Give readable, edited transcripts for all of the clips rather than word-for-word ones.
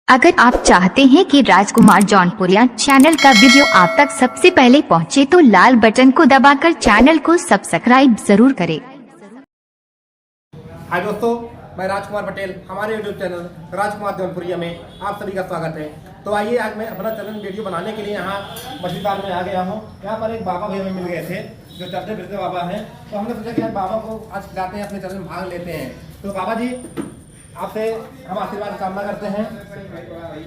अगर आप चाहते हैं कि राजकुमार जौनपुरिया चैनल का वीडियो आप तक सबसे पहले पहुंचे तो लाल बटन को दबाकर चैनल को सब्सक्राइब जरूर करें। हाय दोस्तों, मैं राजकुमार पटेल, हमारे यूट्यूब चैनल राजकुमार जौनपुरिया में आप सभी का स्वागत है। तो आइए, आज मैं अपना चैनल वीडियो बनाने के लिए यहाँ मछलीदार में आ गया हूँ। यहाँ पर एक बाबा भैया मिल गए थे जो चलते फिरते बाबा हैं, तो हमने सोचा कि आज बाबा को आज खिलाते हैं, अपने चैनल में भाग लेते हैं। तो बाबा जी, आपसे हम आशीर्वाद कामना करते हैं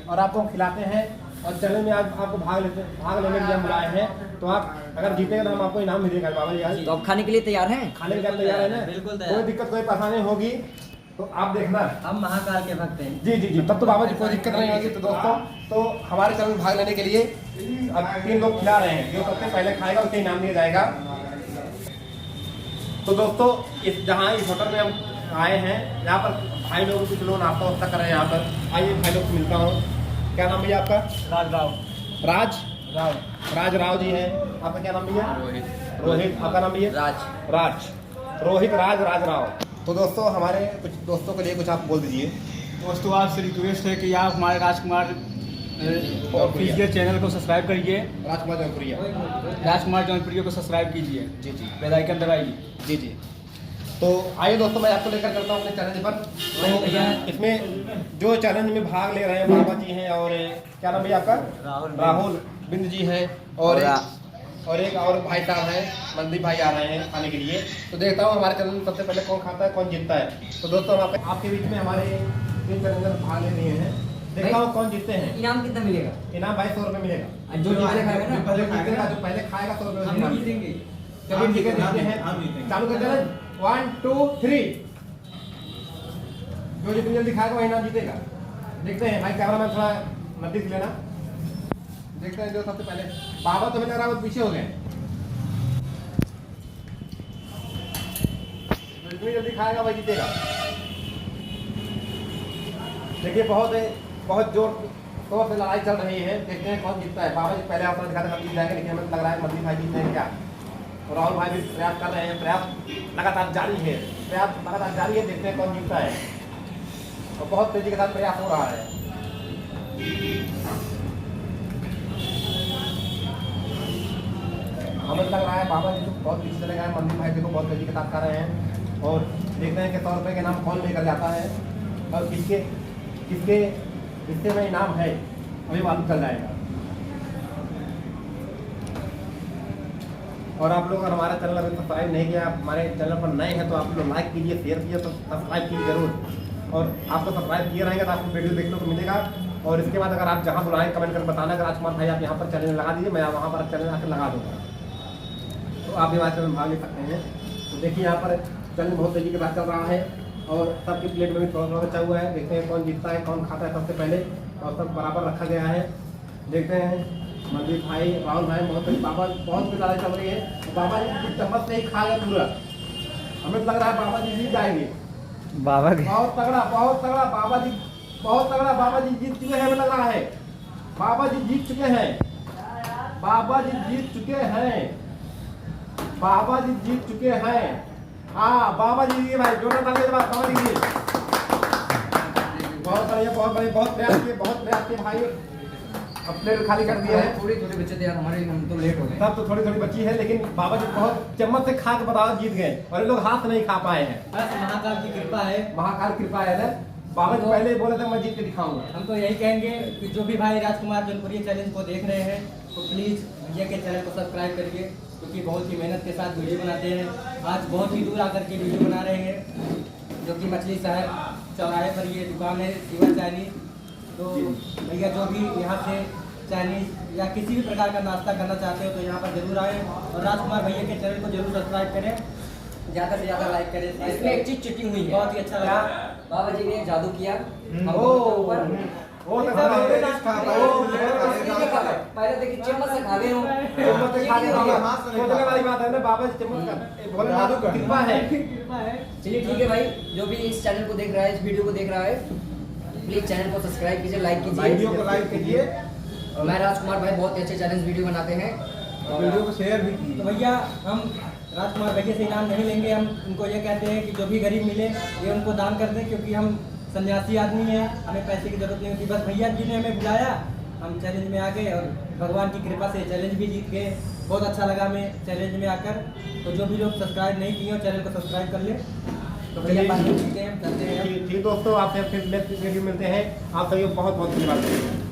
और आपको खिलाते हैं और चैनल में आज आपको भाग लेने के लिए हम बुलाए हैं। तो आप अगर जीतेंगे तो हम आपको इनाम मिलेगा बाबा जी। आज तो आप खाने के लिए तैयार हैं? खाने के लिए तैयार है ना? बिल्कुल कोई दिक्कत कोई परेशानी होगी तो आप देखना। हम महाकाल के भक्त हैं। जी जी जी, तब तो बाबा जी कोई दिक्कत नहीं होगी। तो दोस्तों, तो हमारे चैनल में भाग लेने के लिए अब 3 लोग खिला रहे हैं। जो सबसे पहले खाएगा उसके इनाम दिया जाएगा। तो दोस्तों, इस होटल में हम आए हैं, यहाँ पर भाई लोग कुछ लोग नाश्ता वास्ता कर रहे हैं। यहाँ पर आइए, भाई लोग से मिलता हूँ। क्या नाम भैया आपका? राज राव जी है। आपका क्या नाम भैया? रोहित। आपका नाम भैया? रोहित राज राव। तो दोस्तों, हमारे कुछ दोस्तों के लिए कुछ आप बोल दीजिए। दोस्तों, आपसे रिक्वेस्ट है कि आप हमारे राजकुमार ऑफिशियल चैनल को सब्सक्राइब करिए। राजकुमार जौनपुरिया को सब्सक्राइब कीजिए। जी जी, बेल आइकन दबाइए। जी जी। तो आइए दोस्तों, मैं आपको लेकर चलता हूँ अपने चैलेंज पर। तो इसमें जो चैलेंज में भाग ले रहे हैं बाबा जी हैं, और क्या नाम भैया आपका? राहुल बिंद जी है, और एक और भाई साहब हैं, मनदीप भाई आ रहे हैं खाने के लिए। तो देखता हूँ हमारे चैनल में सबसे पहले कौन खाता है, कौन जीतता है। तो दोस्तों, हम आपके बीच में हमारे 3 चैलेंजर भाग ले रहे हैं। देखता हूँ कौन जीतते हैं। इनाम कितना मिलेगा? इनाम भाई 100 रुपये मिलेगा। जो पहले खाएगा ना, जो पहले खाएगा 100 रुपये हम जीतेंगे। चलिए ठीक है, देखते हैं। चालू करते हैं। 1 2 3। जो जितनी जल्दी खाएगा वही नाम जीतेगा। देखते हैं भाई, कैमरा मैन थोड़ा नजदीक लेना। देखते हैं जो सबसे पहले। बाबा तो हमें लग रहा है वो पीछे हो गए। जो जितनी जल्दी खाएगा वही जीतेगा। देखिए, बहुत जोर से लड़ाई चल रही है। देखते हैं कौन जीतता है। बाबा जी पहले अपना दिखाते हम जीत जाएंगे, लेकिन हमें लग रहा है मदनी भाई जीत जाएंगे क्या। और राहुल भाई भी प्रयास कर रहे हैं। प्रयास लगातार जारी है। देखते हैं कौन जीतता है। और बहुत तेजी के साथ प्रयास हो रहा है। हमें लग रहा है बाबा जी तो बहुत पीछे चले गए। मंदिर भाई देखो बहुत तेजी के साथ कर रहे हैं। और देखते हैं कि 100 रुपये के नाम कौन लेकर जाता है और किसके हिस्से में इनाम है, अभी मालूम चल जाएगा। और आप लोग अगर हमारा चैनल अभी सब्सक्राइब नहीं किया, आप हमारे चैनल पर नए हैं, तो आप लोग लाइक कीजिए, शेयर कीजिए, तो सब्सक्राइब कीजिए जरूर। और आपको सब्सक्राइब किए रहेंगे तो आपको वीडियो देखने को मिलेगा। और इसके बाद अगर आप जहाँ बुलाएं कमेंट कर बताना कि राजकुमार भाई आप यहाँ पर चैनल लगा दीजिए, मैं वहाँ पर चैनल आकर लगा दूँगा। तो आप भी हमारे चैनल में भाग ले सकते हैं। तो देखिए, यहाँ पर चैनल बहुत तेजी के साथ चल रहा है और सबकी प्लेट में भी थोड़ा बचा हुआ है। देखते हैं कौन जीतता है, कौन खाता है सबसे पहले। और सब बराबर रखा गया है। देखते हैं मनदीप भाई, राहुल भाई, बाबा बहुत लड़ाई चल रही है। बाबा जी चम्मच से ही खा गए पूरा। हमें लग रहा है बाबा जी जीत जाएंगे। बाबा बहुत तगड़ा बाबा जी, बहुत तगड़ा बाबा जी जीत चुके हैं। हमें लग रहा है बाबा जी जीत चुके हैं। हाँ, बाबा जी जीत भाई, जोरदार ताली दे बाबा जी की। बहुत बढ़िया, बहुत प्रयास किए भाई। अब प्लेट खाली कर दिया है। थोड़ी बच्चे थे यार, हमारे हम तो लेट हो गए। तब तो थोड़ी बची है, लेकिन बाबा जी बहुत चम्मच से खा के बताओ जीत गए, और ये लोग हाथ नहीं खा पाए हैं। बस महाकाल की कृपा है। महाकाल कृपा है ना। बाबा जी पहले ही बोले थे मैं जीत के दिखाऊंगा। हम तो यही कहेंगे कि जो भी भाई राजकुमार जौनपुरिया चैनल को देख रहे हैं तो प्लीज़ भैया के चैनल को सब्सक्राइब करिए, क्योंकि बहुत ही मेहनत के साथ वीडियो बनाते हैं। आज बहुत ही दूर आकर के वीडियो बना रहे हैं, जो कि मछली शहर चौराहे पर ये दुकान है, शिवा चाइनीज। तो भैया जो भी यहाँ से चाइनीज या किसी भी प्रकार का नाश्ता करना चाहते हो तो यहाँ पर जरूर आए। और राजकुमार भैया के चैनल को जरूर सब्सक्राइब करें, ज़्यादा से ज़्यादा लाइक करें। इसमें एक चीज चिटिंग हुई है, बहुत ही अच्छा लगा। बाबा जी ने जादू किया। पहले देखिए चम्मच से खा गए हो। सोचने वाली बात है ना, बाबा जी चम्मच का भोलेनाथ की कृपा है। चलिए ठीक है भाई, जो भी इस चैनल को देख रहा है, इस वीडियो को देख रहा है, प्लीज चैनल को सब्सक्राइब कीजिए, लाइक कीजिए। वीडियो को लाइक कीजिए। मैं राजकुमार भाई बहुत ही अच्छे चैलेंज वीडियो बनाते हैं, वीडियो को शेयर भी कीजिए। तो भैया, हम राजकुमार भैया से इनाम नहीं लेंगे। हम उनको ये कहते हैं कि जो भी गरीब मिले ये उनको दान कर दें, क्योंकि हम सन्यासी आदमी है, हमें पैसे की जरूरत नहीं होती। बस भैया जी ने हमें बुलाया, हम चैलेंज में आ गए और भगवान की कृपा से चैलेंज भी जीत गए। बहुत अच्छा लगा हमें चैलेंज में आकर। तो जो भी लोग सब्सक्राइब नहीं किए हो चैनल को सब्सक्राइब कर ले। तो भैया पानी पीते हैं, हम चलते हैं। ठीक दोस्तों, आपसे फिर नेक्स्ट वीडियो मिलते हैं। आप सभी को बहुत बहुत धन्यवाद।